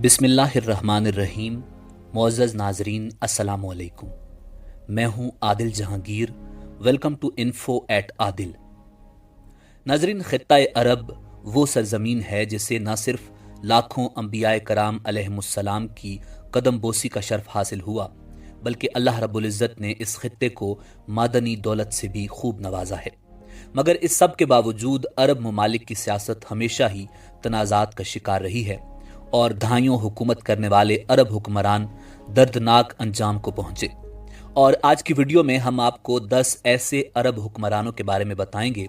बिस्मिल्लाहिर्रहमानिर्रहीम। मुअज़्ज़ज़ नाज़रीन, अस्सलामु अलैकुम। मैं हूँ Adil Jahangir. Welcome to info at Adil. नाज़रीन, ख़ित्ता-ए अरब वो सरज़मीन है जिसे न सिर्फ लाखों अंबियाए कराम अलैहिमुस्सलाम की कदम बोसी का शर्फ हासिल हुआ, बल्कि अल्लाह रब्बुल इज़्ज़त ने इस खित्ते को मादनी दौलत से भी खूब नवाजा है। मगर इस सब के बावजूद अरब ममालिक की सियासत हमेशा ही तनाज़ात का शिकार रही है और दहाइयों हुकूमत करने वाले अरब हुक्मरान दर्दनाक अंजाम को पहुंचे। और आज की वीडियो में हम आपको 10 ऐसे अरब हुक्मरानों के बारे में बताएंगे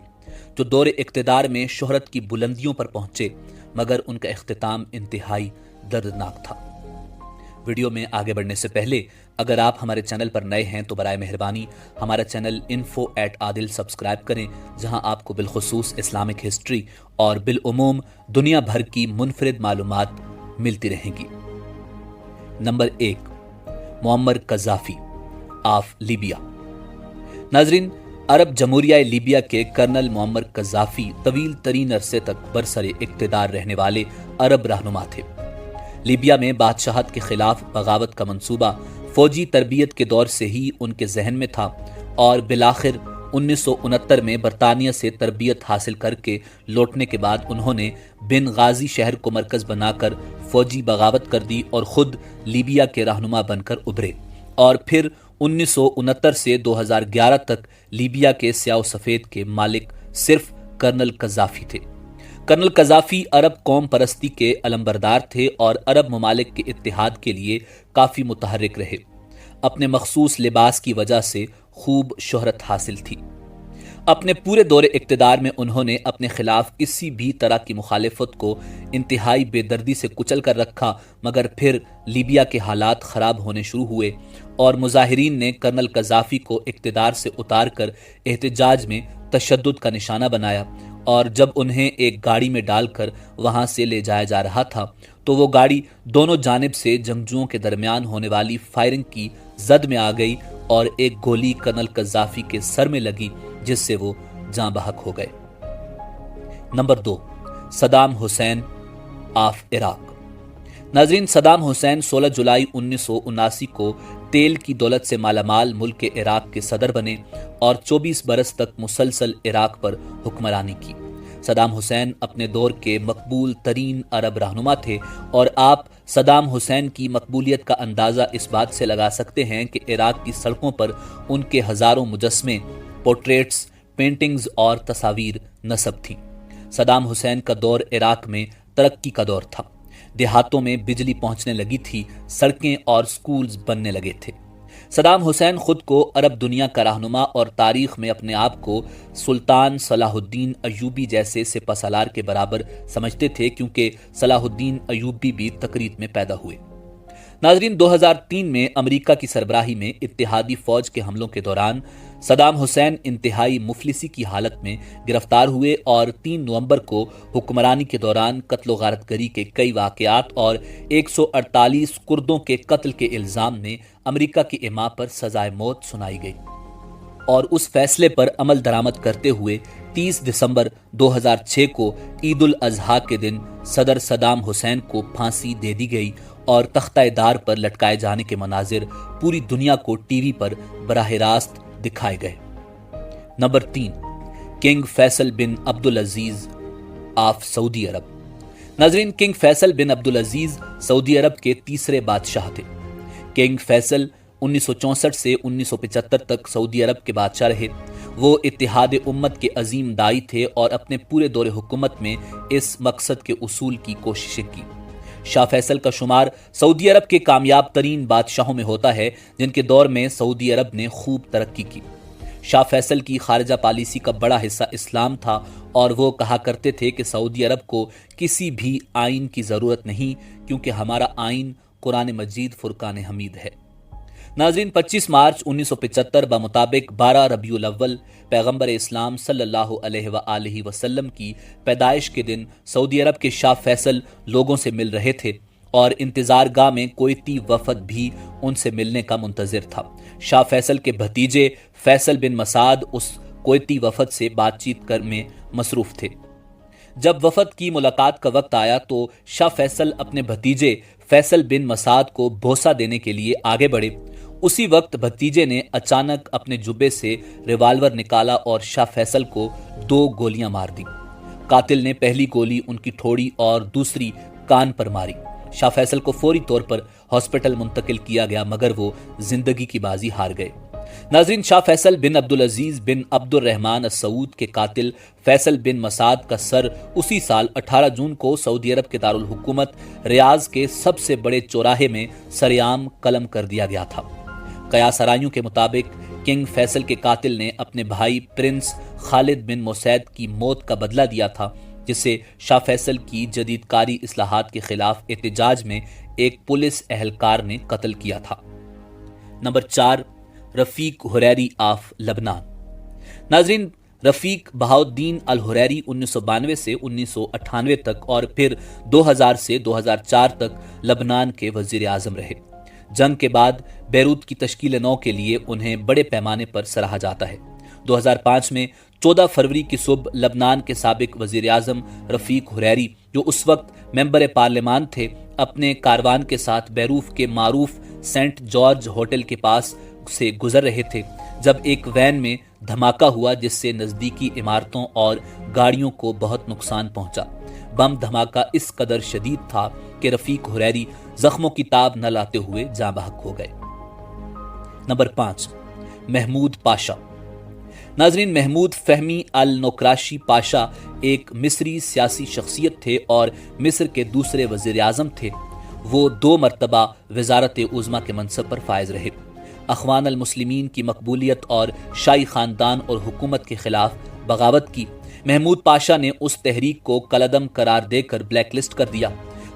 जो दौरे इक़्तिदार में शोहरत की बुलंदियों पर पहुंचे, मगर उनका इख्तिताम इंतहाई दर्दनाक था। वीडियो में आगे बढ़ने से पहले अगर आप हमारे चैनल पर नए हैं तो बराए मेहरबानी हमारा channel info at Adil subscribe करें, जहां आपको बिलखुसूस इस्लामिक हिस्ट्री और बिलउमूम दुनिया भर की मुनफरिद मालूमात मिलती रहेंगी। Number 1, Muammar Gaddafi of Libya. नाज़रीन, अरब जमहूरिया लीबिया के कर्नल मुअम्मर कज़ाफ़ी तवील तरीन अरसे तक बरसरे इक़्तिदार रहने वाले अरब रहनुमा थे। लीबिया में बादशाहत के खिलाफ बगावत का मंसूबा फौजी तरबियत के दौर से ही उनके जहन में था और बिलाखिर 1969 में बरतानिया से तरबियत हासिल करके लौटने के बाद उन्होंने बिन गाजी शहर को मरकज बनाकर फौजी बगावत कर दी और खुद लीबिया के रहनुमा बनकर उभरे। और फिर 1969 से 2011 तक लीबिया के स्याह सफ़ेद के मालिक सिर्फ कर्नल कज़ाफ़ी थे। कर्नल कज़ाफ़ी अरब कौम परस्ती के अलंबरदार थे और अरब ममालिक के इत्तिहाद के लिए काफ़ी मुतहर्रिक रहे। अपने मखसूस लिबास की वजह से खूब शोहरत हासिल थी। अपने पूरे दौरे इक़्तिदार में उन्होंने अपने खिलाफ किसी भी तरह की मुखालिफत को इंतहाई बेदर्दी से कुचल कर रखा, मगर फिर लीबिया के हालात ख़राब होने शुरू हुए और मुजाहिरीन ने कर्नल कज़ाफ़ी को इक़्तिदार से उतार कर एहतजाज में तशद्दुद का निशाना बनाया। और जब उन्हें एक गाड़ी में डालकर वहां से ले जाया जा रहा था तो वो गाड़ी दोनों जानिब से जंगजुओं के दरमियान होने वाली फायरिंग की जद में आ गई और एक गोली कर्नल कज़ाफ़ी के सर में लगी, जिससे वो जाँ बहक हो गए। Number 2, Saddam Hussain of Iraq. नाज़रीन, सदाम हुसैन 16 जुलाई 1979 को तेल की दौलत से मालामाल मुल्क के इराक के सदर बने और 24 बरस तक मुसलसल इराक पर हुक्मरानी की। सदाम हुसैन अपने दौर के मकबूल तरीन अरब रहनुमा थे और आप सदाम हुसैन की मकबूलियत का अंदाज़ा इस बात से लगा सकते हैं कि इराक की सड़कों पर उनके हज़ारों मुजस्मे, पोर्ट्रेट्स, पेंटिंग्स और तस्वीर नस्ब थीं। सदाम हुसैन का दौर इराक में तरक्की का दौर था। देहातों में बिजली पहुंचने लगी थी, सड़कें और स्कूल्स बनने लगे थे। सदाम हुसैन खुद को अरब दुनिया का रहनुमा और तारीख में अपने आप को सुल्तान सलाहुद्दीन अयूबी जैसे सिपहसालार के बराबर समझते थे, क्योंकि सलाहुद्दीन अयूबी भी तकरीत में पैदा हुए। नाज़रीन, 2003 में अमेरिका की सरबराही में इत्तेहादी फौज के हमलों के दौरान सदाम हुसैन इंतहाई मुफलिसी की हालत में गिरफ्तार हुए और 3 नवंबर को हुक्मरानी के दौरान कत्ल गारतगरी के कई वाक़यात और 148 कुर्दों के कत्ल के इल्ज़ाम में अमेरिका की इमा पर सजाए मौत सुनाई गई और उस फैसले पर अमल दरामद करते हुए 30 दिसंबर 2006 को ईद उल अजहा के दिन सदर सदाम हुसैन को फांसी दे दी गई और तख्ता-ए-दार पर लटकाए जाने के मनाजिर पूरी दुनिया को टीवी पर बराह रास्त दिखाए गए। Number 3, King Faisal bin Abdul Aziz of Saudi Arab. नाज़रीन, King Faisal bin Abdul Aziz Saudi Arab के तीसरे बादशाह थे। किंग फैसल 1964 से 1975 तक सऊदी अरब के बादशाह रहे। वो इत्तिहाद उम्मत के अजीम दाई थे और अपने पूरे दौरे हुकूमत में इस मकसद के उसूल की कोशिशें की। शाह फैसल का शुमार सऊदी अरब के कामयाब तरीन बादशाहों में होता है, जिनके दौर में सऊदी अरब ने खूब तरक्की की। शाह फैसल की खारिजा पॉलिसी का बड़ा हिस्सा इस्लाम था और वो कहा करते थे कि सऊदी अरब को किसी भी आइन की ज़रूरत नहीं, क्योंकि हमारा आइन कुरान मजीद फुरकान हमीद है। नाज़रीन, 25 मार्च 1975 बमुताबिक 12 रबीउल अव्वल पैगंबर इस्लाम सल्लल्लाहु अलैहि वसल्लम की पैदाइश के दिन सऊदी अरब के शाह फैसल लोगों से मिल रहे थे और इंतजार गाह में कोईती वफद भी उनसे मिलने का मुंतजिर था। शाह फैसल के भतीजे फैसल बिन मसाद उस कोईती वफद से बातचीत कर में मसरूफ थे। جب وفد کی ملاقات کا وقت آیا تو شاہ فیصل اپنے بھتیجے فیصل بن مسعد کو بوسہ دینے کے لیے آگے بڑھے۔ اسی وقت بھتیجے نے اچانک اپنے جبے سے ریوالور نکالا اور شاہ فیصل کو 2 گولیاں مار دی۔ قاتل نے پہلی گولی ان کی ٹھوڑی اور دوسری کان پر ماری۔ شاہ فیصل کو فوری طور پر ہاسپٹل منتقل کیا گیا مگر وہ زندگی کی بازی ہار گئے۔ ناظرین، شاہ فیصل بن عبدالعزیز بن عبد الرحمن السعود کے قاتل فیصل بن مسعد کا سر اسی سال 18 جون کو سعودی عرب کے دارالحکومت ریاض کے سب سے بڑے چوراہے میں سرعام قلم کر دیا گیا تھا۔ قیاس آرائیوں کے مطابق کنگ فیصل کے قاتل نے اپنے بھائی پرنس خالد بن موسید کی موت کا بدلہ دیا تھا، جسے شاہ فیصل کی جدید کاری اصلاحات کے خلاف احتجاج میں ایک پولیس اہلکار نے قتل کیا تھا۔ نمبر 4، رفیق حریری آف لبنان۔ ناظرین، رفیق بہاؤالدین الحریری 1992 سے 1998 تک اور پھر 2000 سے 2004 تک لبنان کے وزیر اعظم رہے۔ جنگ کے بعد بیروت کی تشکیل نو کے لیے انہیں بڑے پیمانے پر سراہا جاتا ہے۔ 2005 میں 14 فروری کی صبح لبنان کے سابق وزیر اعظم رفیق حریری، جو اس وقت ممبر پارلیمان تھے، اپنے کاروان کے ساتھ بیروت کے معروف سینٹ جارج ہوٹل کے پاس سے گزر رہے تھے جب ایک وین میں دھماکہ ہوا جس سے نزدیکی عمارتوں اور گاڑیوں کو بہت نقصان پہنچا۔ بم دھماکہ اس قدر شدید تھا کہ رفیق حریری زخموں کی تاب نہ لاتے ہوئے جاں بحق ہو گئے۔ نمبر 5، محمود پاشا۔ ناظرین، محمود فہمی النوکراشی پاشا ایک مصری سیاسی شخصیت تھے اور مصر کے دوسرے وزیر اعظم تھے۔ وہ 2 مرتبہ وزارت عظمیٰ کے منصب پر فائز رہے۔ اخوان المسلمین کی مقبولیت اور شاہی خاندان اور حکومت کے خلاف بغاوت کی۔ محمود پاشا نے اس تحریک کو کالعدم قرار دے کر بلیک لسٹ کر دیا۔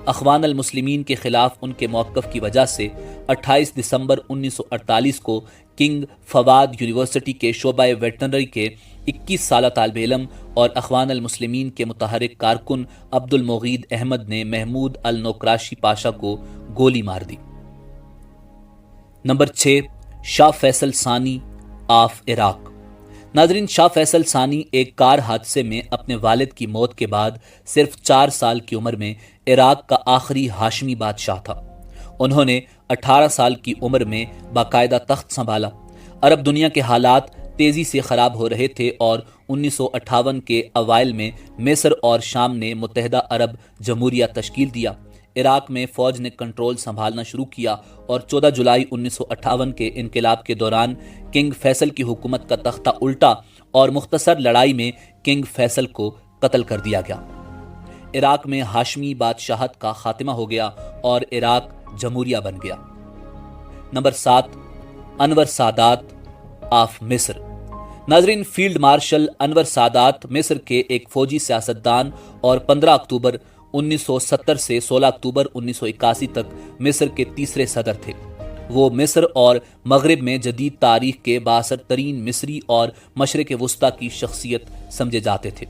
اخوان المسلمین کے خلاف ان کے موقف کی وجہ سے 28 دسمبر 1948 کو کنگ فواد یونیورسٹی کے شعبہ ویٹرنری کے 21 سالہ طالب علم اور اخوان المسلمین کے متحرک کارکن عبد المغید احمد نے محمود النوکراشی پاشا کو گولی مار دی۔ نمبر 6، شاہ فیصل ثانی آف عراق۔ ناظرین، شاہ فیصل ثانی ایک کار حادثے میں اپنے والد کی موت کے بعد صرف 4 سال کی عمر میں عراق کا آخری ہاشمی بادشاہ تھا۔ انہوں نے 18 سال کی عمر میں باقاعدہ تخت سنبھالا۔ عرب دنیا کے حالات تیزی سے خراب ہو رہے تھے اور 1958 کے اوائل میں مصر اور شام نے متحدہ عرب جمہوریہ تشکیل دیا۔ عراق میں فوج نے کنٹرول سنبھالنا شروع کیا اور 14 جولائی 1958 کے انقلاب کے دوران کنگ فیصل کی حکومت کا تختہ الٹا اور مختصر لڑائی میں کنگ فیصل کو قتل کر دیا گیا۔ عراق میں ہاشمی بادشاہت کا خاتمہ ہو گیا اور عراق جمہوریہ بن گیا۔ نمبر 7، انور سادات آف مصر۔ ناظرین، فیلڈ مارشل انور سادات مصر کے ایک فوجی سیاستدان اور 15 اکتوبر 1970 سے 16 اکتوبر 1981 تک مصر کے تیسرے صدر تھے۔ وہ مصر اور مغرب میں جدید تاریخ کے بااثر ترین مصری اور مشرق وسطیٰ کی شخصیت سمجھے جاتے تھے۔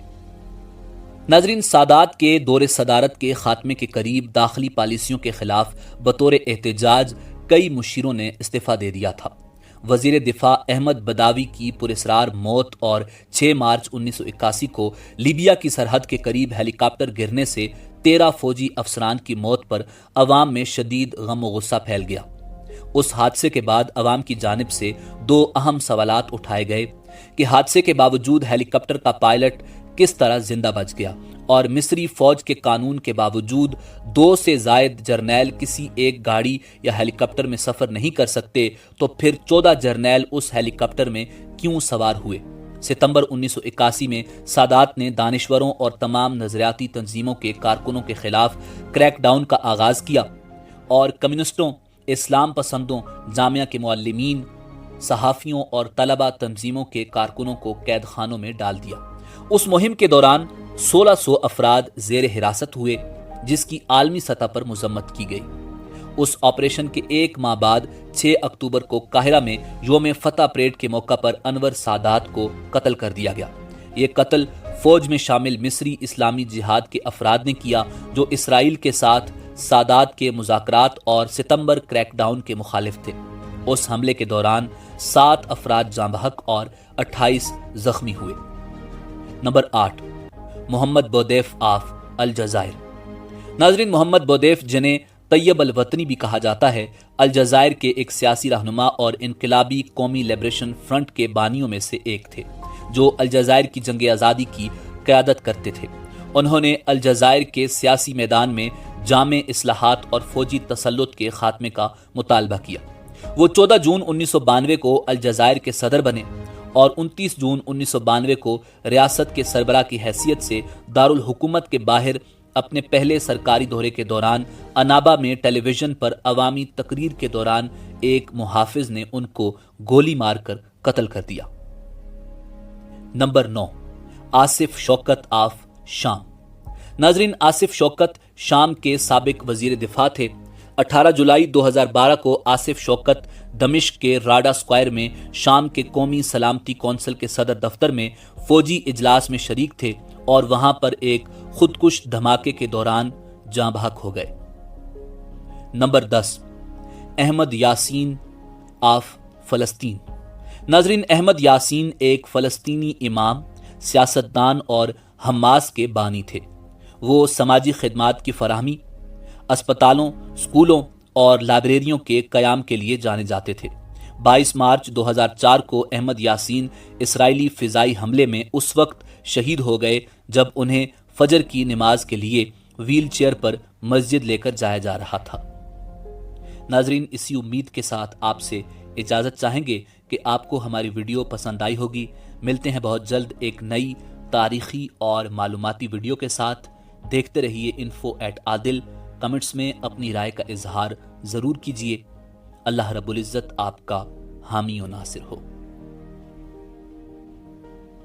ناظرین، سادات کے دور صدارت کے خاتمے کے قریب داخلی پالیسیوں کے خلاف بطور احتجاج کئی مشیروں نے استعفیٰ دے دیا تھا۔ وزیر دفاع احمد بداوی کی پراسرار موت اور 6 مارچ 1981 کو لیبیا کی سرحد کے قریب ہیلی کاپٹر گرنے سے 13 فوجی افسران کی موت پر عوام میں شدید غم و غصہ پھیل گیا۔ اس حادثے کے بعد عوام کی جانب سے 2 اہم سوالات اٹھائے گئے کہ حادثے کے باوجود ہیلی کاپٹر کا پائلٹ کس طرح زندہ بچ گیا، اور مصری فوج کے قانون کے باوجود 2 سے زائد جرنیل کسی ایک گاڑی یا ہیلی کاپٹر میں سفر نہیں کر سکتے تو پھر 14 جرنیل اس ہیلی کاپٹر میں کیوں سوار ہوئے۔ ستمبر 1981 میں سادات نے دانشوروں اور تمام نظریاتی تنظیموں کے کارکنوں کے خلاف کریک ڈاؤن کا آغاز کیا اور کمیونسٹوں، اسلام پسندوں، جامعہ کے معلمین، صحافیوں اور طلبہ تنظیموں کے کارکنوں کو قید خانوں میں ڈال دیا۔ اس مہم کے دوران 1600 افراد زیر حراست ہوئے، جس کی عالمی سطح پر مذمت کی گئی۔ اس آپریشن کے 1 ماہ بعد 6 اکتوبر کو قاہرہ میں یوم فتح پریڈ کے موقع پر انور سادات کو قتل کر دیا گیا۔ یہ قتل فوج میں شامل مصری اسلامی جہاد کے افراد نے کیا جو اسرائیل کے ساتھ سادات کے مذاکرات اور ستمبر کریک ڈاؤن کے مخالف تھے۔ اس حملے کے دوران 7 افراد جاں بحق اور 28 زخمی ہوئے۔ Number 8، Mohammad बौदैफ of अलजायर। नाजरीन, मोहम्मद बौदैफ, जिन्हें तैयब अल वतनी भी कहा जाता है, अलजायर के एक सियासी रहनुमा और इनकलाबी कौमी लिबरेशन फ्रंट के बानियों में से एक थे, जो अलजायर की जंग आज़ादी की क़यादत करते थे। उन्होंने अलजायर के सियासी मैदान में जामे इस्लाहात और फौजी तसल्लुत के खात्मे का मुतालबा किया। वो 14 जून 1992 को अलजायर के सदर बने और 29 जून 1992 को रियासत के सरबराह की हैसियत से दारुल हुकूमत के बाहर अपने पहले सरकारी दौरे के दौरान अनाबा में टेलीविजन पर अवामी तकरीर के दौरान एक मुहाफिज ने उनको गोली मारकर कत्ल कर दिया। नंबर 9, आसिफ शौकत ऑफ शाम। नाजरीन, आसिफ शौकत शाम के साबिक वजीर दिफा थे। 18 जुलाई 2012 को आसिफ शौकत दमिश्क के राडा स्क्वायर में शाम के कौमी सलामती कौंसिल के सदर दफ्तर में फौजी इजलास में शरीक थे और वहां पर एक खुदकुश धमाके के दौरान जाँ बहक हो गए। नंबर 10, अहमद यासीन ऑफ फलस्तीन। नाजरीन, अहमद यासीन एक फलस्तीनी इमाम, सियासतदान और हमास के बानी थे। वो समाजी खिदमात की फराहमी, अस्पतालों, स्कूलों और लाइब्रेरियों के कयाम के लिए जाने जाते थे। 22 मार्च 2004 को अहमद यासीन इसराइली फिजाई हमले में उस वक्त शहीद हो गए जब उन्हें फजर की नमाज के लिए व्हील चेयर पर मस्जिद लेकर जाया जा रहा था। नाजरीन, इसी उम्मीद के साथ आपसे इजाज़त चाहेंगे कि आपको हमारी वीडियो पसंद आई होगी। मिलते हैं बहुत जल्द एक नई तारीखी और मालूमाती वीडियो के साथ। देखते रहिए info@adil। कमेंट्स में अपनी राय का इजहार ज़रूर कीजिए। अल्लाह रब्बुल इज़्ज़त आपका हामी और नासिर हो।